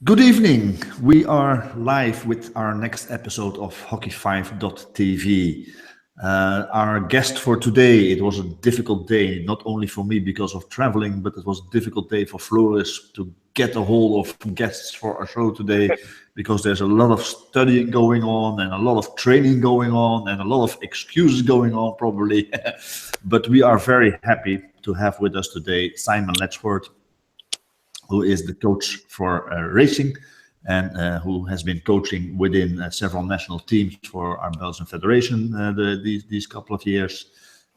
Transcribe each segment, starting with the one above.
Good evening. We are live with our next episode of Hockey5.tv. Our guest for today, it was a difficult day, not only for me because of traveling, but it was a difficult day for Floris to get a hold of guests for our show today because there's a lot of studying going on and a lot of training going on and a lot of excuses going on probably. But we are very happy to have with us today Simon Letchford, who is the coach for racing and who has been coaching within several national teams for our Belgian Federation these couple of years,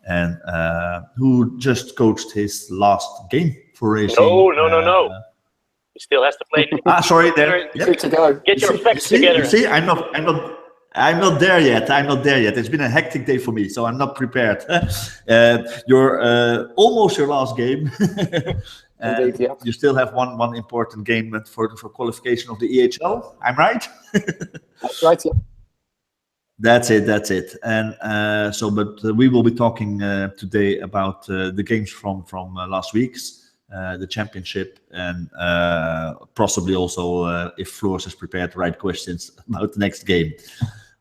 and who just coached his last game for racing. No. He still has to play. Sorry, there. Yep. To go. Get your facts together. You see, I'm not there yet. It's been a hectic day for me, so I'm not prepared. You're almost your last game. Indeed, yeah. You still have one important game for qualification of the EHL. I'm right? That's right. Yeah. That's it. And but we will be talking today about the games from last week's the championship, and possibly also if Floris has prepared the right questions about the next game.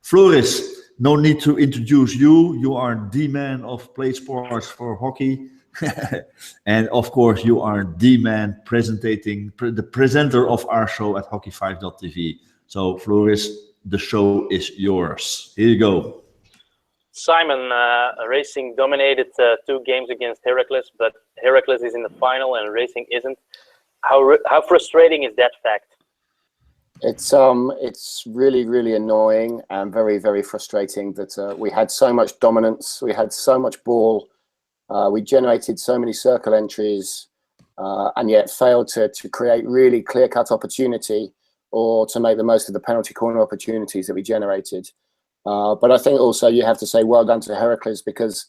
Floris, no need to introduce you. You are the man of play sports for hockey. And of course, you are the man the presenter of our show at Hockey5.tv. So, Floris, the show is yours. Here you go. Simon, Racing dominated 2 games against Heracles, but Heracles is in the final and Racing isn't. How frustrating is that fact? It's really annoying and very, very frustrating that we had so much dominance, we had so much ball. We generated so many circle entries and yet failed to create really clear-cut opportunity or to make the most of the penalty corner opportunities that we generated. But I think also you have to say well done to Heracles because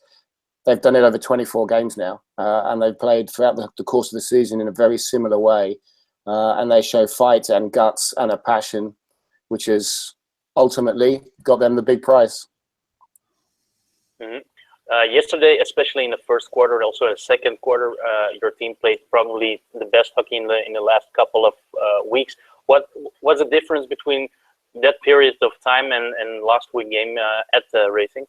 they've done it over 24 games now and they've played throughout the course of the season in a very similar way. And they show fight and guts and a passion, which has ultimately got them the big prize. Mm-hmm. Yesterday, especially in the first quarter, also in the second quarter, your team played probably the best hockey in the last couple of weeks. What's the difference between that period of time and last week game at Racing?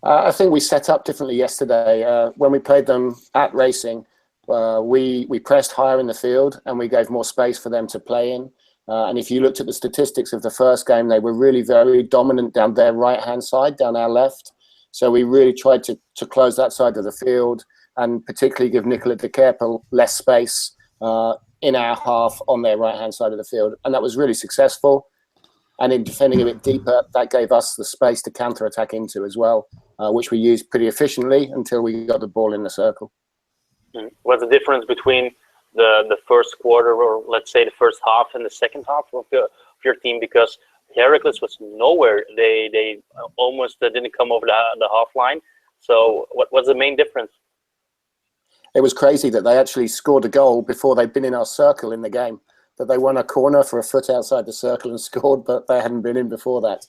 I think we set up differently yesterday. When we played them at Racing, we pressed higher in the field and we gave more space for them to play in. And if you looked at the statistics of the first game, they were really very dominant down their right-hand side, down our left. So we really tried to close that side of the field and particularly give Nicola de Kerpel less space in our half on their right-hand side of the field. And that was really successful. And in defending a bit deeper, that gave us the space to counter-attack into as well, which we used pretty efficiently until we got the ball in the circle. What's the difference between the first quarter, or let's say the first half and the second half of your team? Because Heracles was nowhere. They almost didn't come over the half line. So what's the main difference? It was crazy that they actually scored a goal before they'd been in our circle in the game. That they won a corner for a foot outside the circle and scored, but they hadn't been in before that.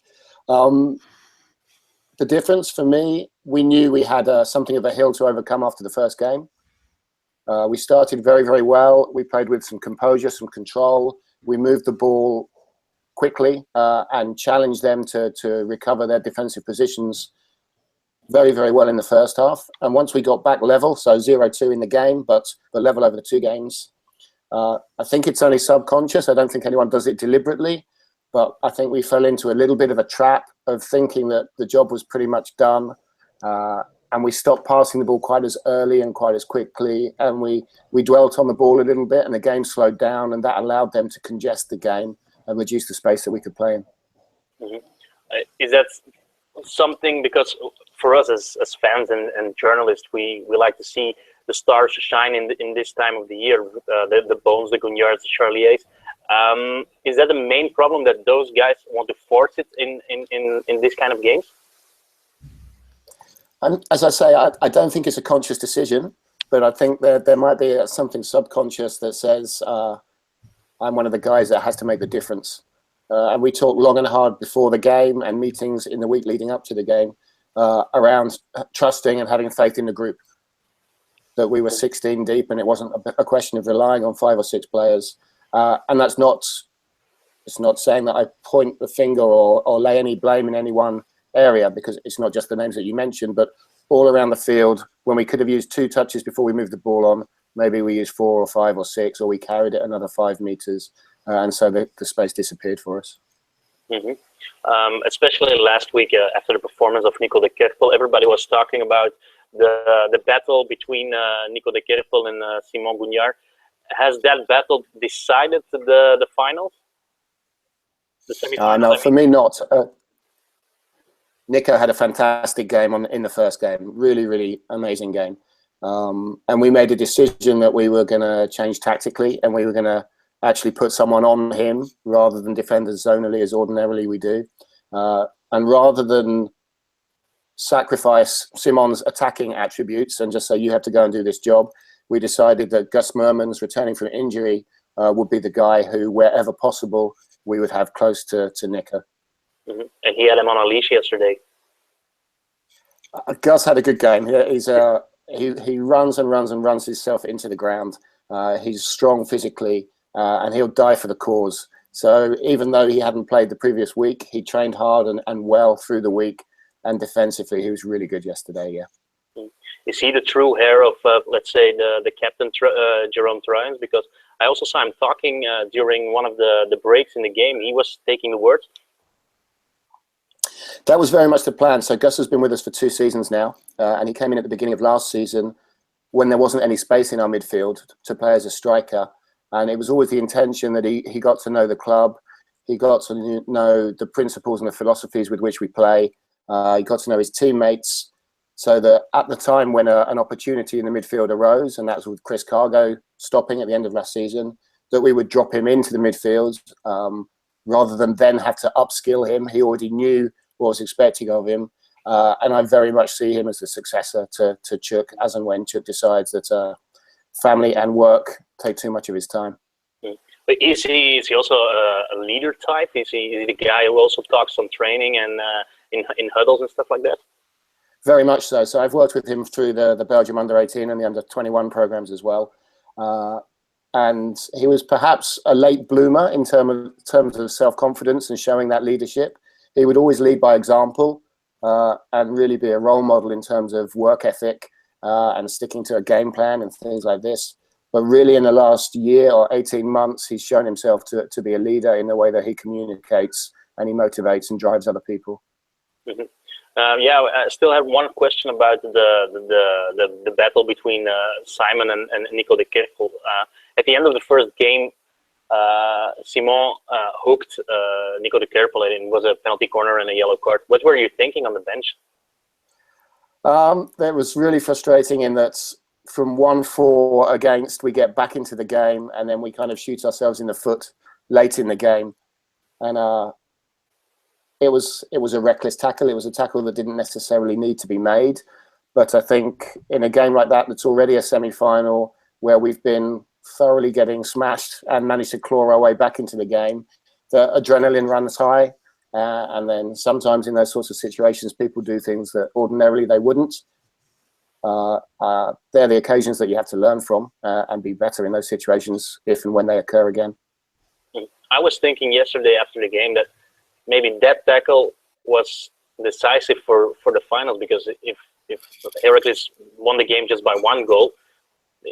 The difference for me, we knew we had something of a hill to overcome after the first game. We started very, very well. We played with some composure, some control. We moved the ball quickly and challenged them to recover their defensive positions very, very well in the first half. And once we got back level, so 0-2 in the game, but level over the 2 games, I think it's only subconscious. I don't think anyone does it deliberately, but I think we fell into a little bit of a trap of thinking that the job was pretty much done. And we stopped passing the ball quite as early and quite as quickly. And we dwelt on the ball a little bit and the game slowed down, and that allowed them to congest the game and reduce the space that we could play in. Mm-hmm. Is that something, because for us as fans and journalists, we like to see the stars shine in this time of the year, the Bones, the Gugnards, the Charliers. Is that the main problem, that those guys want to force it in this kind of games? And as I say, I don't think it's a conscious decision, but I think there might be something subconscious that says, I'm one of the guys that has to make the difference. And we talked long and hard before the game and meetings in the week leading up to the game around trusting and having faith in the group. that we were 16 deep, and it wasn't a question of relying on 5 or 6 players. And that's not, it's not saying that I point the finger or lay any blame in any one area, because it's not just the names that you mentioned, but all around the field, when we could have used 2 touches before we moved the ball on, maybe we used 4 or 5 or 6, or we carried it another 5 meters, and so the space disappeared for us. Especially last week after the performance of Nico de Kerpel, everybody was talking about the battle between Nico de Kerpel and Simon Guignard. Has that battle decided the finals? The semifinals? No, for me not. Nico had a fantastic game in the first game, really, really amazing game. And we made a decision that we were going to change tactically, and we were going to actually put someone on him rather than defend as zonally as ordinarily we do. And rather than sacrifice Simon's attacking attributes and just say, you have to go and do this job, we decided that Gus Mermans, returning from injury, would be the guy who, wherever possible, we would have close to Nico. And he had him on a leash yesterday. Gus had a good game. He runs and runs and runs himself into the ground. He's strong physically, and he'll die for the cause. So even though he hadn't played the previous week, he trained hard and well through the week, and defensively he was really good yesterday. Yeah. Is he the true heir of, let's say, the captain, Jerome Truijens? Because I also saw him talking during one of the breaks in the game. He was taking the words. That was very much the plan. So Gus has been with us for 2 seasons now, and he came in at the beginning of last season when there wasn't any space in our midfield to play as a striker. And it was always the intention that he got to know the club, he got to know the principles and the philosophies with which we play, he got to know his teammates, so that at the time when an opportunity in the midfield arose, and that was with Chris Cargo stopping at the end of last season, that we would drop him into the midfield rather than then have to upskill him. He already knew what was expecting of him, and I very much see him as the successor to Chuk, as and when Chuk decides that family and work take too much of his time. But is he also a leader type? Is he the guy who also talks on training and in huddles and stuff like that? Very much so. So I've worked with him through the Belgium under-18 and the under-21 programs as well. And he was perhaps a late bloomer in terms of self-confidence and showing that leadership. He would always lead by example and really be a role model in terms of work ethic and sticking to a game plan and things like this. But really in the last year or 18 months, he's shown himself to be a leader in the way that he communicates and he motivates and drives other people. I still have one question about the battle between Simon and Nico de Kerpel. At the end of the first game, Simon hooked Nico de Kerpel, and it was a penalty corner and a yellow card. What were you thinking on the bench? That was really frustrating in that from 1-4 against, we get back into the game, and then we kind of shoot ourselves in the foot late in the game. And it was a reckless tackle. It was a tackle that didn't necessarily need to be made. But I think in a game like that, that's already a semi-final, where we've been thoroughly getting smashed and managed to claw our way back into the game, the adrenaline runs high. And then sometimes in those sorts of situations, people do things that ordinarily they wouldn't. They're the occasions that you have to learn from and be better in those situations if and when they occur again. I was thinking yesterday after the game that maybe that tackle was decisive for the finals, because if Heracles won the game just by 1 goal,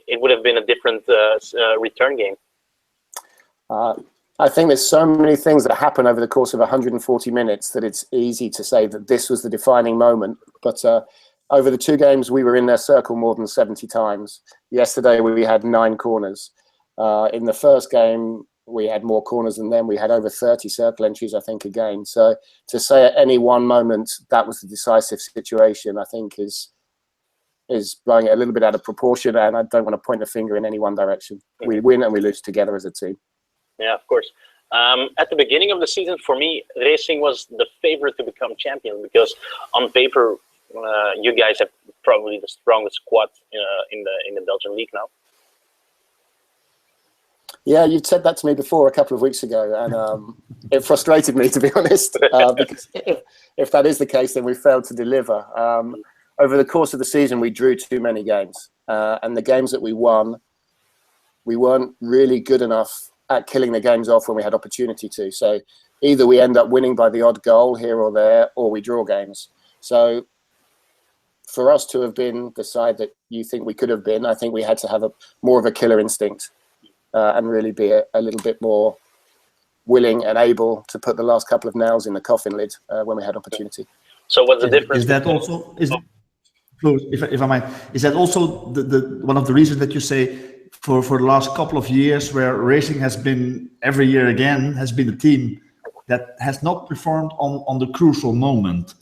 it would have been a different return game. I think there's so many things that happen over the course of 140 minutes that it's easy to say that this was the defining moment. But over the 2 games, we were in their circle more than 70 times. Yesterday, we had 9 corners. In the first game, we had more corners than them. We had over 30 circle entries, I think, again. So to say at any one moment that was the decisive situation, I think is blowing it a little bit out of proportion, and I don't want to point the finger in any one direction. We win and we lose together as a team. Yeah, of course. At the beginning of the season, for me, Racing was the favorite to become champion, because on paper, you guys have probably the strongest squad in the Belgian league now. Yeah, you've said that to me before a couple of weeks ago, and it frustrated me, to be honest, because if that is the case, then we failed to deliver. Over the course of the season, we drew too many games. and the games that we won, we weren't really good enough at killing the games off when we had opportunity to. So either we end up winning by the odd goal here or there, or we draw games. So for us to have been the side that you think we could have been, I think we had to have more of a killer instinct and really be a little bit more willing and able to put the last couple of nails in the coffin lid when we had opportunity. So what's the difference? Is that also, if I might, is that also the one of the reasons that you say for the last couple of years where Racing has been every year again has been a team that has not performed on the crucial moment,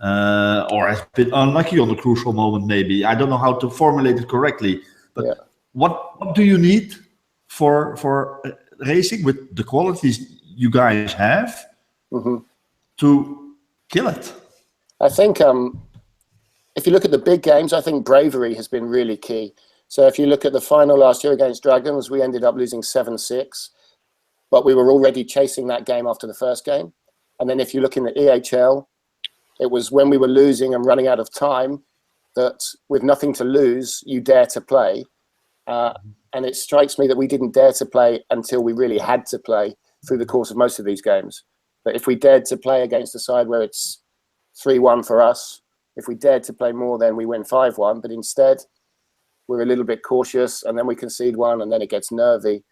or has been unlucky on the crucial moment? Maybe I don't know how to formulate it correctly, but yeah. What do you need for Racing with the qualities you guys have to kill it? I think if you look at the big games, I think bravery has been really key. So if you look at the final last year against Dragons, we ended up losing 7-6, but we were already chasing that game after the first game. And then if you look in the EHL, it was when we were losing and running out of time that with nothing to lose, you dare to play. And it strikes me that we didn't dare to play until we really had to play through the course of most of these games. But if we dared to play against a side where it's 3-1 for us, if we dared to play more, then we win 5-1. But instead, we're a little bit cautious, and then we concede one, and then it gets nervy.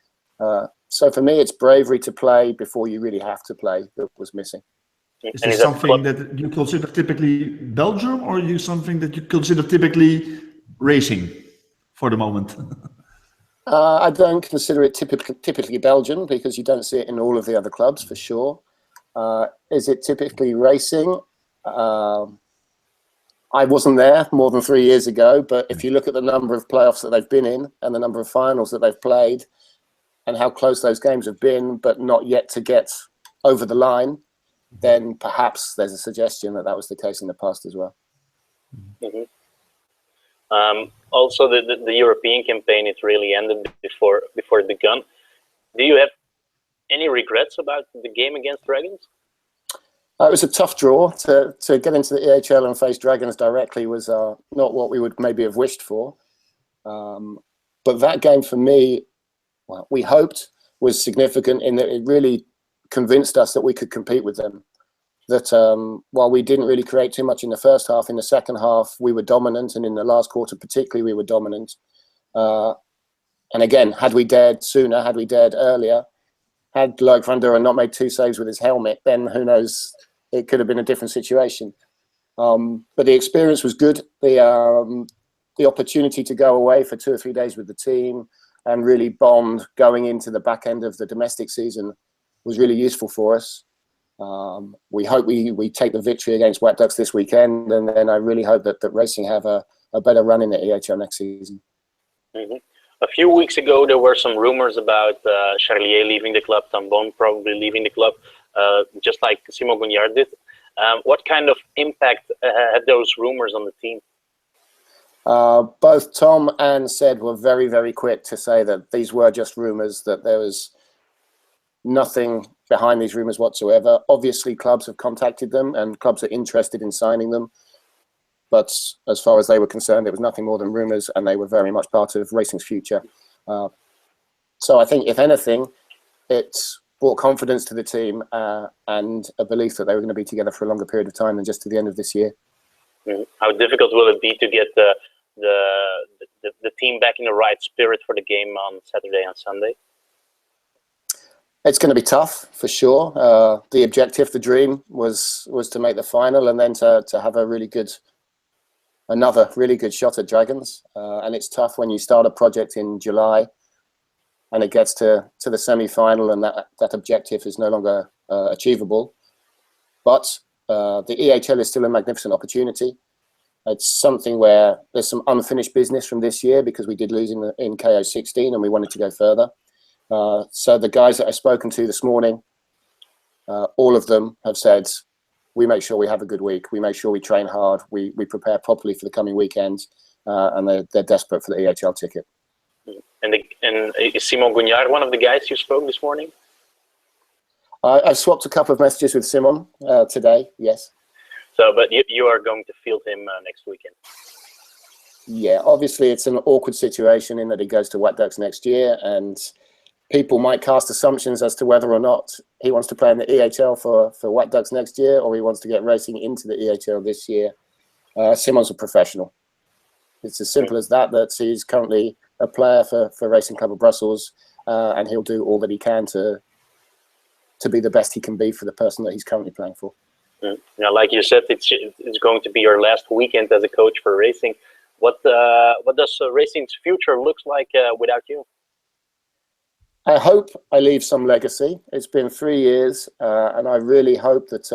So for me, it's bravery to play before you really have to play that was missing. Is this something that you consider typically Belgium, or you something that you consider typically Racing for the moment? I don't consider it typically Belgian, because you don't see it in all of the other clubs for sure. Is it typically Racing? I wasn't there more than 3 years ago, but if you look at the number of playoffs that they've been in and the number of finals that they've played and how close those games have been, but not yet to get over the line, then perhaps there's a suggestion that that was the case in the past as well. Also, the European campaign, it really ended before it began. Do you have any regrets about the game against Dragons? It was a tough draw. To get into the EHL and face Dragons directly was not what we would maybe have wished for. But that game for me, well, we hoped was significant in that it really convinced us that we could compete with them. That while we didn't really create too much in the first half, in the second half we were dominant, and in the last quarter particularly we were dominant. And again, had we dared sooner, had we dared earlier, had Loic van Duren not made 2 saves with his helmet, then who knows, it could have been a different situation. But the experience was good. The opportunity to go away for 2 or 3 days with the team and really bond going into the back end of the domestic season was really useful for us. We hope we take the victory against White Ducks this weekend, and then I really hope that Racing have a better run in the EHL next season. A few weeks ago, there were some rumors about Charlier leaving the club, Tambon probably leaving the club, just like Simon Gognard did. What kind of impact had those rumors on the team? Both Tom and Sed were very, very quick to say that these were just rumors, that there was nothing behind these rumors whatsoever. Obviously, clubs have contacted them and clubs are interested in signing them. But as far as they were concerned, it was nothing more than rumors, and they were very much part of Racing's future. So I think, if anything, it brought confidence to the team and a belief that they were going to be together for a longer period of time than just to the end of this year. How difficult will it be to get the team back in the right spirit for the game on Saturday and Sunday? It's going to be tough, for sure. The objective, the dream, was to make the final and then to have another really good shot at Dragons. And it's tough when you start a project in July and it gets to the semi-final and that objective is no longer achievable. But the EHL is still a magnificent opportunity. It's something where there's some unfinished business from this year because we did lose in KO 16 and we wanted to go further. So the guys that I've spoken to this morning, all of them have said, we make sure we have a good week. We make sure we train hard. We prepare properly for the coming weekends, and they're desperate for the EHL ticket. And is Simon Gognard one of the guys you spoke this morning? I've swapped a couple of messages with Simon today, yes. So, but you are going to field him next weekend? Yeah, obviously it's an awkward situation in that he goes to White Ducks next year, and people might cast assumptions as to whether or not he wants to play in the EHL for White Ducks next year, or he wants to get racing into the EHL this year. Simon's a professional. It's as simple as that, that he's currently a player for Racing Club of Brussels, and he'll do all that he can to be the best he can be for the person that he's currently playing for. Now, like you said, it's going to be your last weekend as a coach for Racing. What does Racing's future looks like without you? I hope I leave some legacy. It's been 3 years, and I really hope that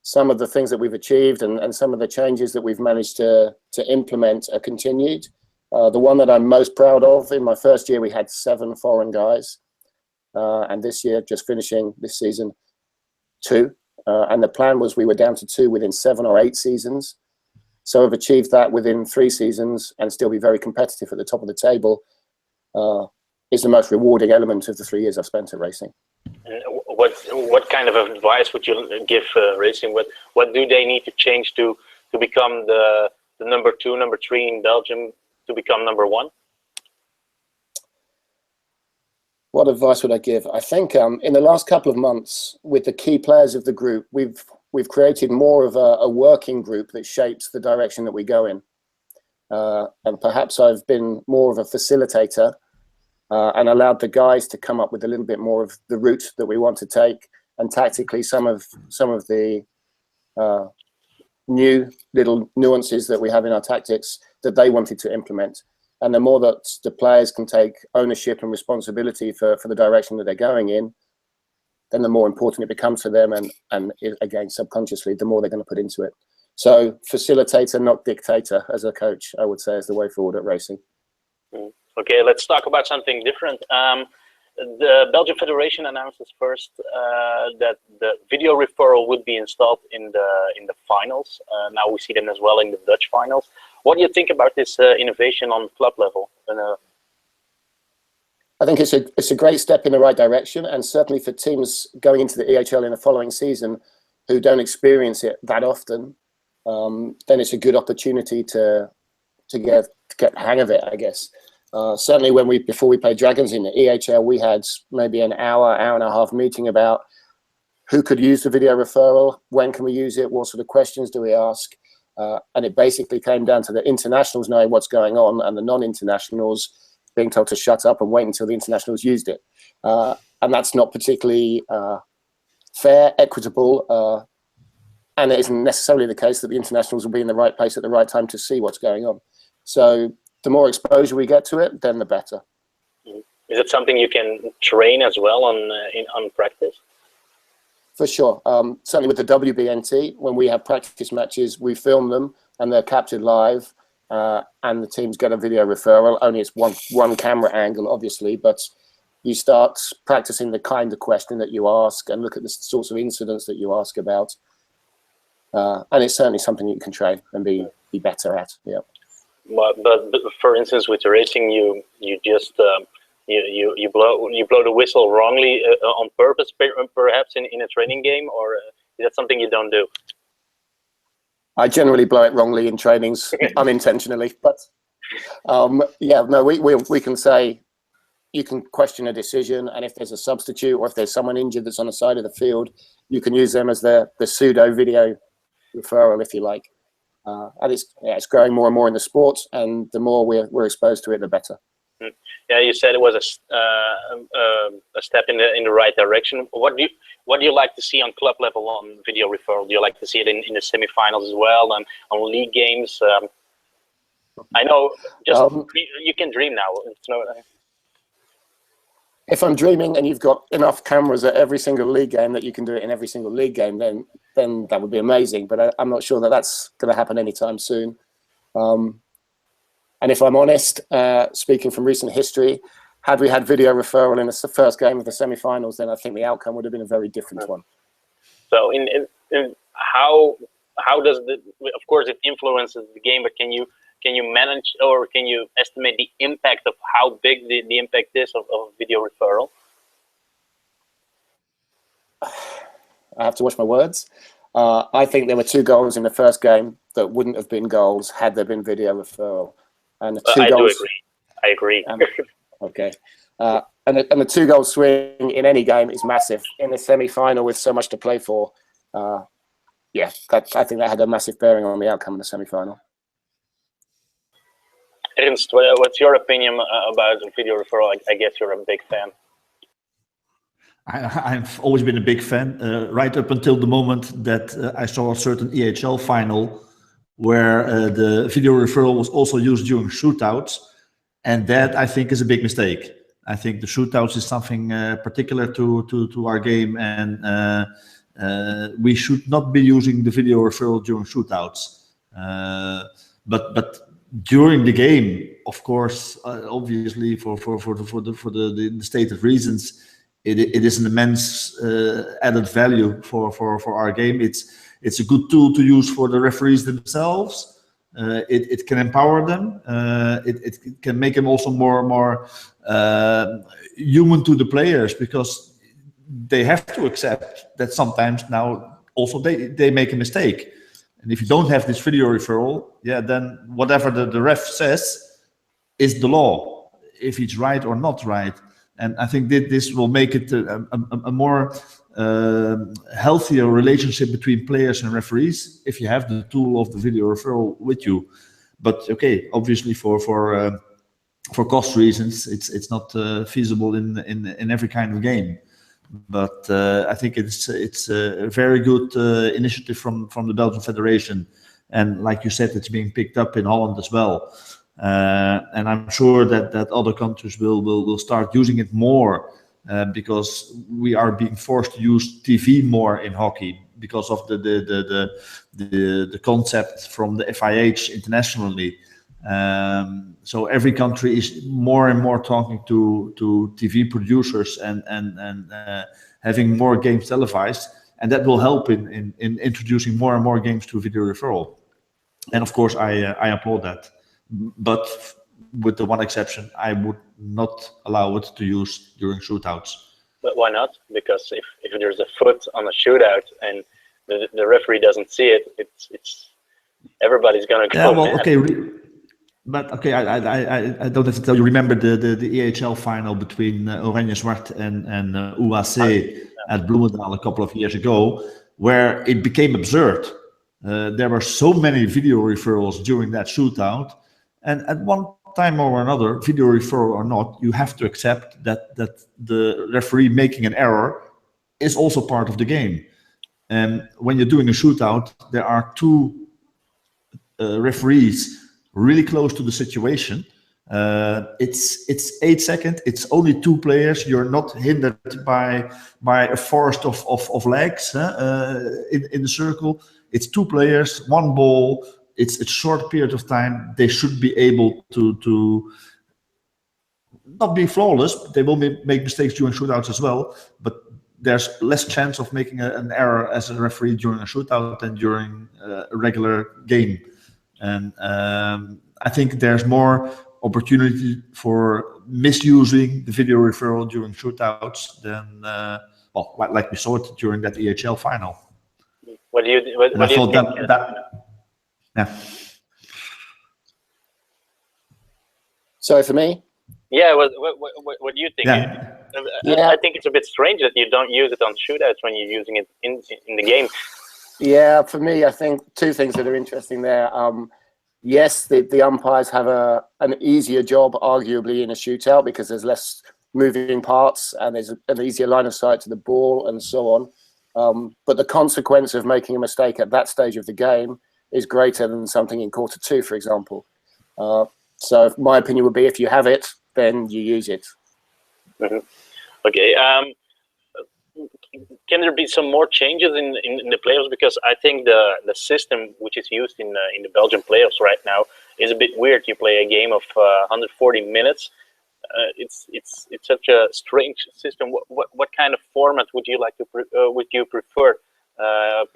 some of the things that we've achieved and some of the changes that we've managed to implement are continued. The one that I'm most proud of, in my first year, we had 7 foreign guys. And this year, just finishing this season, 2. And the plan was we were down to 2 within 7 or 8 seasons. So I've achieved that within 3 seasons and still be very competitive at the top of the table. Is the most rewarding element of the 3 years I've spent at Racing. And what kind of advice would you give Racing? What do they need to change to become the number 2, number 3 in Belgium, to become number 1? What advice would I give? I think in the last couple of months, with the key players of the group, we've created more of a working group that shapes the direction that we go in. And perhaps I've been more of a facilitator and allowed the guys to come up with a little bit more of the route that we want to take, and tactically some of the new little nuances that we have in our tactics that they wanted to implement. And the more that the players can take ownership and responsibility for the direction that they're going in, then the more important it becomes for them, and again, subconsciously, the more they're going to put into it. So facilitator, not dictator, as a coach, I would say, is the way forward at Racing. Okay, let's talk about something different. The Belgian Federation announces first that the video referral would be installed in the finals. Now we see them as well in the Dutch finals. What do you think about this innovation on club level? I think it's a great step in the right direction, and certainly for teams going into the EHL in the following season who don't experience it that often, then it's a good opportunity to get the hang of it, I guess. Certainly before we played Dragons in the EHL, we had maybe an hour and a half meeting about who could use the video referral, when can we use it, what sort of questions do we ask, and it basically came down to the internationals knowing what's going on and the non-internationals being told to shut up and wait until the internationals used it. And that's not particularly fair, equitable, and it isn't necessarily the case that the internationals will be in the right place at the right time to see what's going on. So the more exposure we get to it, then the better. Is it something you can train as well on practice? For sure. Certainly with the WBNT, when we have practice matches, we film them and they're captured live, and the teams get a video referral. Only it's one camera angle, obviously, but you start practicing the kind of question that you ask and look at the sorts of incidents that you ask about. And it's certainly something you can train and be better at. Yeah. But for instance, with the Racing, you just you blow the whistle wrongly on purpose, perhaps in a training game, or is that something you don't do? I generally blow it wrongly in trainings unintentionally, but yeah, no, we can say, you can question a decision, and if there's a substitute or if there's someone injured that's on the side of the field, you can use them as the pseudo video referral, if you like. And it's growing more and more in the sport, and the more we're exposed to it, the better. Yeah, you said it was a step in the right direction. What do you like to see on club level on video referral? Do you like to see it in the semifinals as well, and on league games? I know, just you can dream now. It's no. If I'm dreaming and you've got enough cameras at every single league game that you can do it in every single league game, then that would be amazing. But I'm not sure that that's going to happen anytime soon. And if I'm honest, speaking from recent history, had we had video referral in the first game of the semi-finals, then I think the outcome would have been a very different one. So, in how does of course it influences the game, but can you manage, or can you estimate the impact of how big the impact is of video referral? I have to watch my words. I think there were 2 goals in the first game that wouldn't have been goals had there been video referral. And the 2 goals. I agree. Okay. And the 2 goal swing in any game is massive. In a semi-final with so much to play for, yeah, I think that had a massive bearing on the outcome of the semi-final. Ernst, what's your opinion about video referral? I guess you're a big fan. I've always been a big fan, right up until the moment that I saw a certain EHL final where the video referral was also used during shootouts, and that I think is a big mistake. I think the shootouts is something particular to our game, and we should not be using the video referral during shootouts. But during the game, of course, obviously for the stated reasons, it is an immense added value for our game. It's a good tool to use for the referees themselves. It can empower them. It can make them also more human to the players, because they have to accept that sometimes now also they make a mistake. And if you don't have this video referral, yeah, then whatever the ref says is the law, if it's right or not right. And I think that this will make it a more healthier relationship between players and referees if you have the tool of the video referral with you. But okay, obviously for cost reasons, it's not feasible in every kind of game. But I think it's a very good initiative from the Belgian Federation, and like you said, it's being picked up in Holland as well. And I'm sure that other countries will start using it more, because we are being forced to use TV more in hockey because of the concept from the FIH internationally. So every country is more and more talking to TV producers and having more games televised, and that will help in introducing more and more games to video referral. And of course, I applaud that. But with the one exception, I would not allow it to use during shootouts. But why not? Because if there's a foot on a shootout and the referee doesn't see it, it's everybody's gonna go. Yeah, well, mad. okay, but okay, I don't have to tell you. Remember the EHL final between Oranje Zwart and UAC at Bloemendaal a couple of years ago, where it became absurd. There were so many video referrals during that shootout. And at one time or another, video referral or not, you have to accept that the referee making an error is also part of the game. And when you're doing a shootout, there are 2 referees really close to the situation. It's 8 seconds. It's only 2 players. You're not hindered by a forest of legs in the circle. It's 2 players, 1 ball. It's a short period of time. They should be able to not be flawless. They will make mistakes during shootouts as well, but there's less chance of making an error as a referee during a shootout than during a regular game. And I think there's more opportunity for misusing the video referral during shootouts than, well, like we saw it during that EHL final. What do you think? Yeah. So for me? Yeah, what do you think? Yeah. I think it's a bit strange that you don't use it on shootouts when you're using it in the game. Yeah, for me, I think 2 things that are interesting there. Yes, the umpires have an easier job, arguably, in a shootout because there's less moving parts and there's an easier line of sight to the ball and so on. But the consequence of making a mistake at that stage of the game is greater than something in quarter 2, for example. So my opinion would be, if you have it, then you use it. Mm-hmm. Okay. Can there be some more changes in the playoffs? Because I think the system which is used in the Belgian playoffs right now is a bit weird. You play a game of 140 minutes. It's such a strange system. What kind of format would you like to would you prefer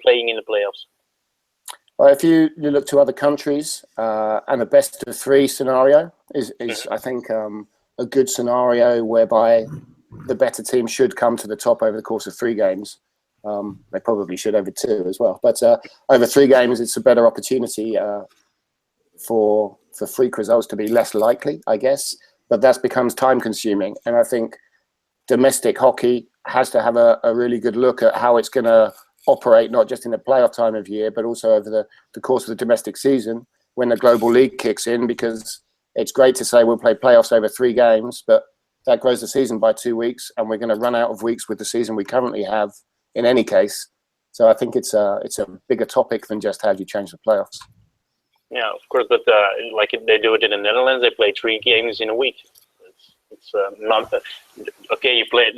playing in the playoffs? Well, if you look to other countries, and a best of 3 scenario is I think a good scenario whereby the better team should come to the top over the course of 3 games. They probably should over 2 as well. But over 3 games, it's a better opportunity for freak results to be less likely, I guess. But that becomes time consuming. And I think domestic hockey has to have a really good look at how it's going to operate, not just in the playoff time of year, but also over the course of the domestic season when the global league kicks in, because it's great to say we'll play playoffs over 3 games, but that grows the season by 2 weeks, and we're going to run out of weeks with the season we currently have in any case. So I think it's a bigger topic than just how do you change the playoffs. Yeah, of course, but like they do it in the Netherlands, they play 3 games in a week. It's not okay. You play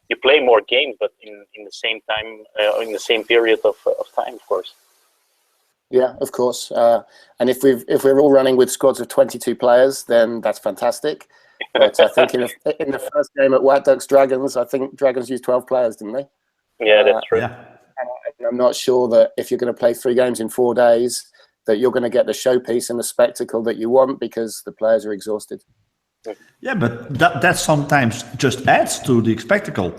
you play more games, but in the same time, in the same period of time, of course. Yeah, of course. And if we're all running with squads of 22 players, then that's fantastic. But I think in the first game at White Ducks Dragons, I think Dragons used 12 players, didn't they? Yeah, that's true. Yeah. And I'm not sure that if you're going to play 3 games in 4 days, that you're going to get the showpiece and the spectacle that you want because the players are exhausted. Yeah, but that sometimes just adds to the spectacle.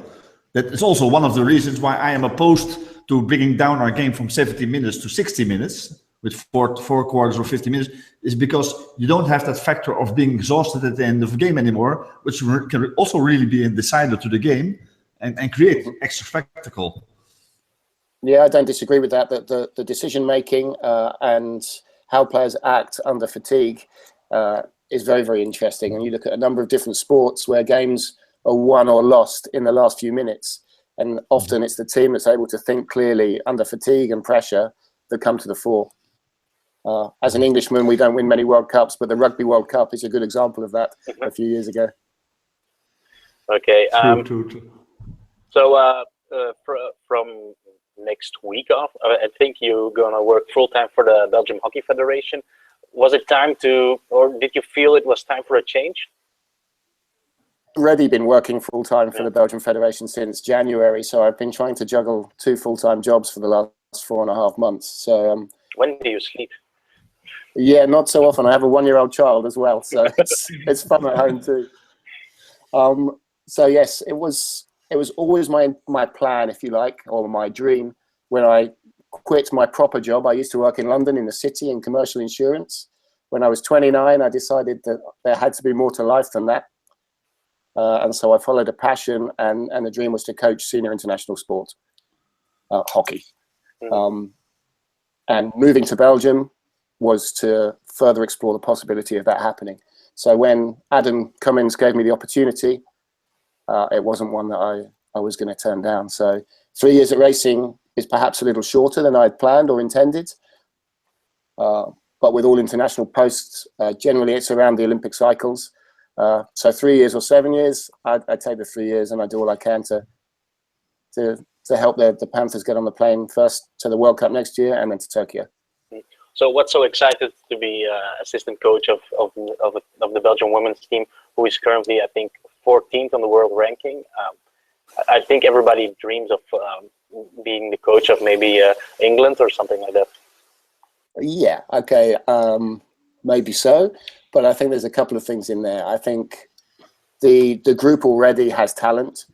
That is also one of the reasons why I am opposed to bringing down our game from 70 minutes to 60 minutes with four quarters or 50 minutes, is because you don't have that factor of being exhausted at the end of the game anymore, which can also really be a decider to the game and create extra spectacle. Yeah, I don't disagree with that. That the decision making and how players act under fatigue is very, very interesting. And you look at a number of different sports where games are won or lost in the last few minutes. And often it's the team that's able to think clearly under fatigue and pressure that come to the fore. As an Englishman, we don't win many World Cups, but the Rugby World Cup is a good example of that a few years ago. Okay. True. So from next week off, I think you're going to work full-time for the Belgian Hockey Federation. Was it time to, or did you feel it was time for a change? Already been working full-time for the Belgian Federation since January, so I've been trying to juggle 2 full-time jobs for the last 4.5 months. So when do you sleep? Yeah, not so often. I have a 1-year-old child as well, so it's fun at home too. So yes, it was always my plan, if you like, or my dream. When I quit my proper job, I used to work in London in the city in commercial insurance. When I was 29, I decided that there had to be more to life than that. And so I followed a passion, and the dream was to coach senior international sport, hockey. And moving to Belgium was to further explore the possibility of that happening. So when Adam Cummins gave me the opportunity, it wasn't one that I was going to turn down. So 3 years at racing is perhaps a little shorter than I had planned or intended. But with all international posts, generally it's around the Olympic cycles. So 3 years or 7 years, I'd take the 3 years, and I do all I can to help the Panthers get on the plane first to the World Cup next year and then to Tokyo. So what's so excited to be assistant coach of the Belgian women's team, who is currently, I think, 14th on the world ranking? I think everybody dreams of being the coach of maybe England or something like that. Yeah, okay, maybe so. But I think there's a couple of things in there. I think the group already has talent.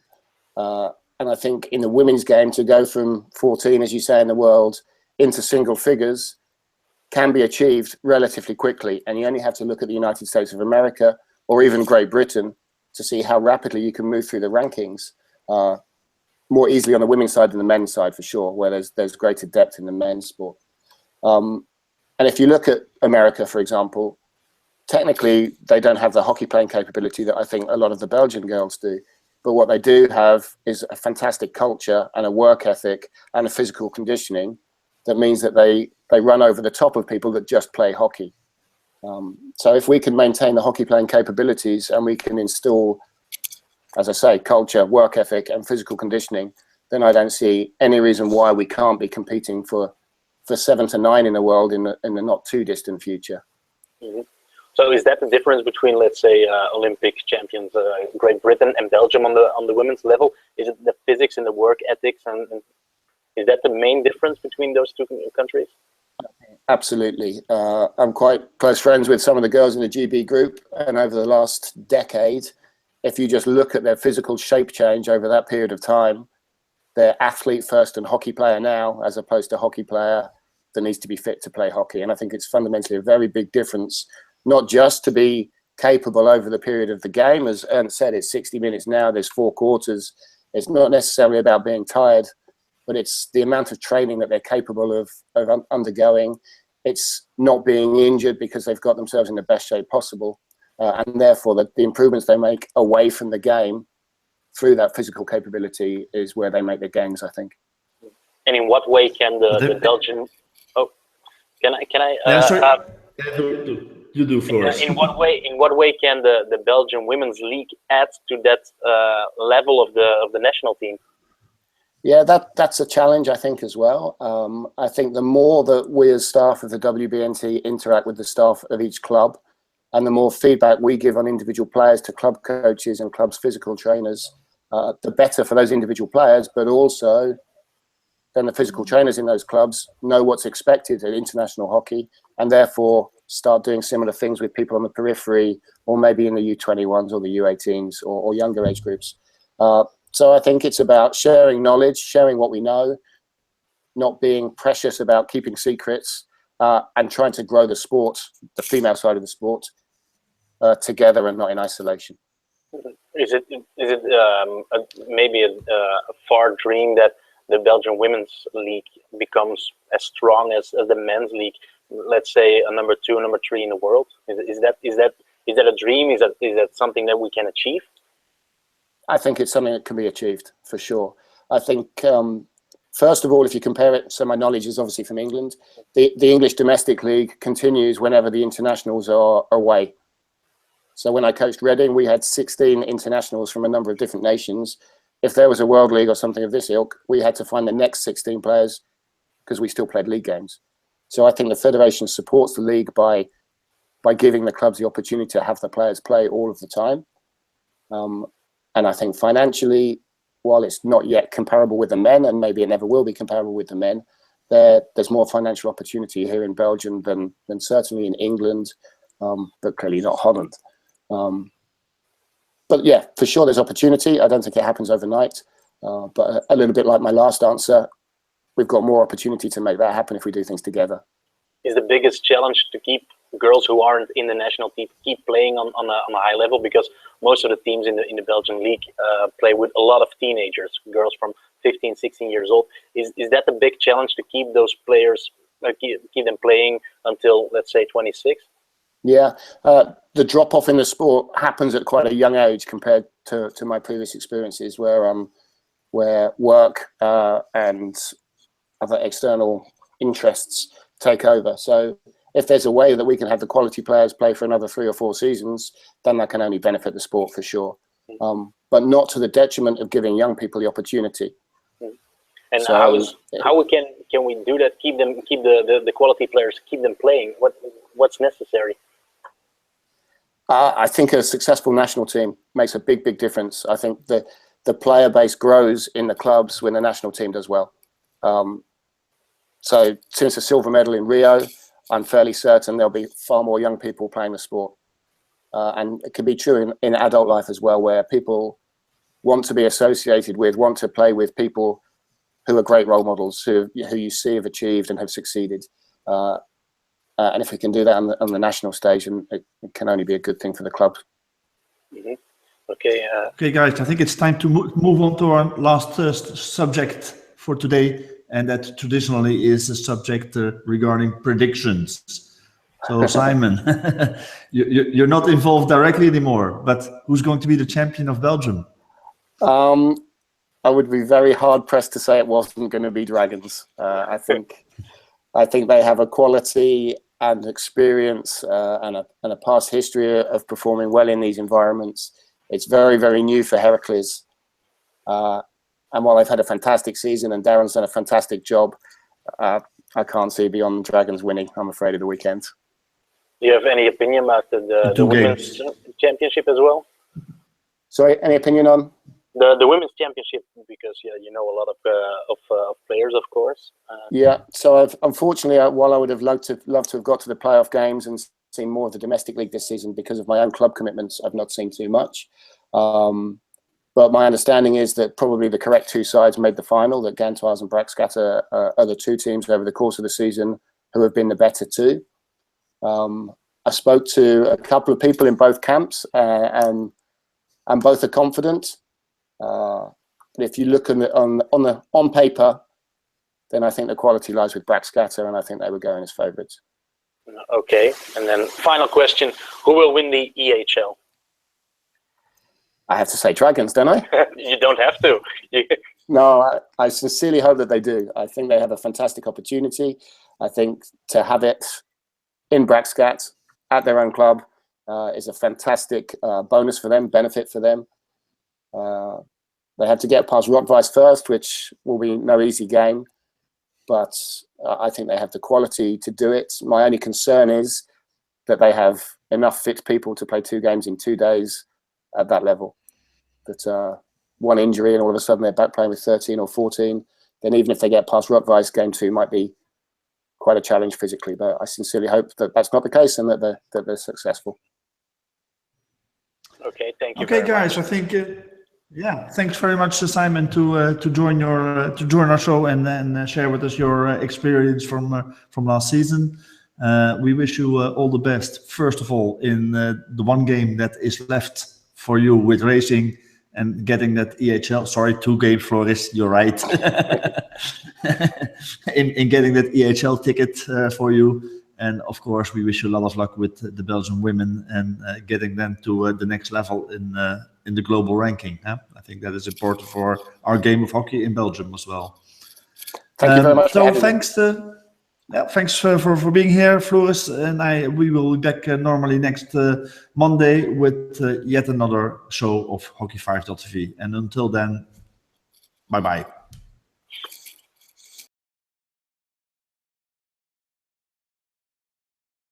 And I think in the women's game, to go from 14, as you say, in the world into single figures can be achieved relatively quickly. And you only have to look at the United States of America or even Great Britain to see how rapidly you can move through the rankings more easily on the women's side than the men's side, for sure, where there's greater depth in the men's sport. And if you look at America, for example, technically they don't have the hockey playing capability that I think a lot of the Belgian girls do. But what they do have is a fantastic culture and a work ethic and a physical conditioning that means that they run over the top of people that just play hockey. So if we can maintain the hockey playing capabilities and we can install, as I say, culture, work ethic and physical conditioning, then I don't see any reason why we can't be competing for 7 to 9 in the world in the not too distant future. Mm-hmm. So is that the difference between, let's say, Olympic champions Great Britain and Belgium on the women's level? Is it the physics and the work ethics, and is that the main difference between those two countries? Absolutely. I'm quite close friends with some of the girls in the GB group, and over the last decade, if you just look at their physical shape change over that period of time, they're athlete first and hockey player now, as opposed to hockey player that needs to be fit to play hockey. And I think it's fundamentally a very big difference, not just to be capable over the period of the game. As Ernst said, it's 60 minutes now, there's 4 quarters. It's not necessarily about being tired, but it's the amount of training that they're capable of undergoing. It's not being injured because they've got themselves in the best shape possible. And therefore, the improvements they make away from the game through that physical capability is where they make their gains, I think. And in what way can the Belgian... Oh, can I? Yeah, sorry. You do first. In what way can the Belgian women's league add to that level of the national team? Yeah, that's a challenge, I think, as well. I think the more that we as staff of the WBNT interact with the staff of each club, and the more feedback we give on individual players to club coaches and clubs' physical trainers, the better for those individual players, but also then the physical trainers in those clubs know what's expected in international hockey, and therefore start doing similar things with people on the periphery, or maybe in the U21s or the U18s or younger age groups. So I think it's about sharing knowledge, sharing what we know, not being precious about keeping secrets, and trying to grow the sport, the female side of the sport, together and not in isolation. Is it maybe a far dream that the Belgian women's league becomes as strong as the men's league? Let's say a number 2, number 3 in the world. Is that a dream? Is that something that we can achieve? I think it's something that can be achieved for sure. I think first of all, if you compare it, so my knowledge is obviously from England. The English domestic league continues whenever the internationals are away. So when I coached Reading, we had 16 internationals from a number of different nations. If there was a world league or something of this ilk, we had to find the next 16 players because we still played league games. So I think the federation supports the league by giving the clubs the opportunity to have the players play all of the time. And I think financially, while it's not yet comparable with the men, and maybe it never will be comparable with the men, there's more financial opportunity here in Belgium than certainly in England, but clearly not Holland. But yeah, for sure there's opportunity. I don't think it happens overnight, but a little bit like my last answer, we've got more opportunity to make that happen if we do things together. Is the biggest challenge to keep girls who aren't in the national team keep playing on a high level, because most of the teams in the Belgian league play with a lot of teenagers, girls from 15, 16 years old. Is that a big challenge to keep those players, keep them playing until, let's say, 26? Yeah, the drop off in the sport happens at quite a young age compared to my previous experiences, where work and other external interests take over. So if there's a way that we can have the quality players play for another 3 or 4 seasons, then that can only benefit the sport for sure. But not to the detriment of giving young people the opportunity. And so, how can we do that? Keep the quality players, keep them playing. What's necessary? I think a successful national team makes a big difference. I think the player base grows in the clubs when the national team does well. So since the silver medal in Rio, I'm fairly certain there'll be far more young people playing the sport. And it can be true in adult life as well, where people want to be associated with, want to play with people who are great role models, who you see have achieved and have succeeded. And if we can do that on the national stage, it can only be a good thing for the club. Mm-hmm. Okay. Okay, guys, I think it's time to move on to our last subject for today, and that traditionally is a subject regarding predictions. So, Simon, you're not involved directly anymore, but who's going to be the champion of Belgium? I would be very hard pressed to say it wasn't going to be Dragons. I think they have a quality and experience and a past history of performing well in these environments. It's very new for Heracles. And while they've had a fantastic season and Darren's done a fantastic job, I can't see beyond Dragons winning, I'm afraid, of the weekend. Do you have any opinion about the women's championship as well? Sorry, any opinion on? The women's championship, because you know a lot of players, of course. Yeah, so unfortunately, while I would have loved to have got to the playoff games and seen more of the domestic league this season, because of my own club commitments, I've not seen too much. But my understanding is that probably the correct two sides made the final, that Gantoise and Braxcatter are the two teams over the course of the season who have been the better two. I spoke to a couple of people in both camps, and both are confident. But if you look on paper, then I think the quality lies with Braxcatter, and I think they were going as favourites. Okay, and then final question: who will win the EHL? I have to say Dragons, don't I? You don't have to. No, I sincerely hope that they do. I think they have a fantastic opportunity. I think to have it in Braxcat at their own club is a fantastic bonus for them, benefit for them. They have to get past Rockvice first, which will be no easy game. But I think they have the quality to do it. My only concern is that they have enough fit people to play 2 games in 2 days at that level. That one injury and all of a sudden they're back playing with 13 or 14, then even if they get past Rockvice, game 2 might be quite a challenge physically. But I sincerely hope that that's not the case and that they're successful. Okay, thank you. Okay, guys, I think thanks very much, Simon, to join our show and share with us your experience from last season. We wish you all the best. First of all, in the one game that is left for you with racing and getting that EHL. Sorry, 2 games, Floris. You're right. in getting that EHL ticket for you. And of course, we wish you a lot of luck with the Belgian women and getting them to the next level in the global ranking. I think that is important for our game of hockey in Belgium as well. Thank you very much. So thanks for being here, Floris, and we will be back normally next Monday with yet another show of Hockey5.tv. And until then, bye-bye.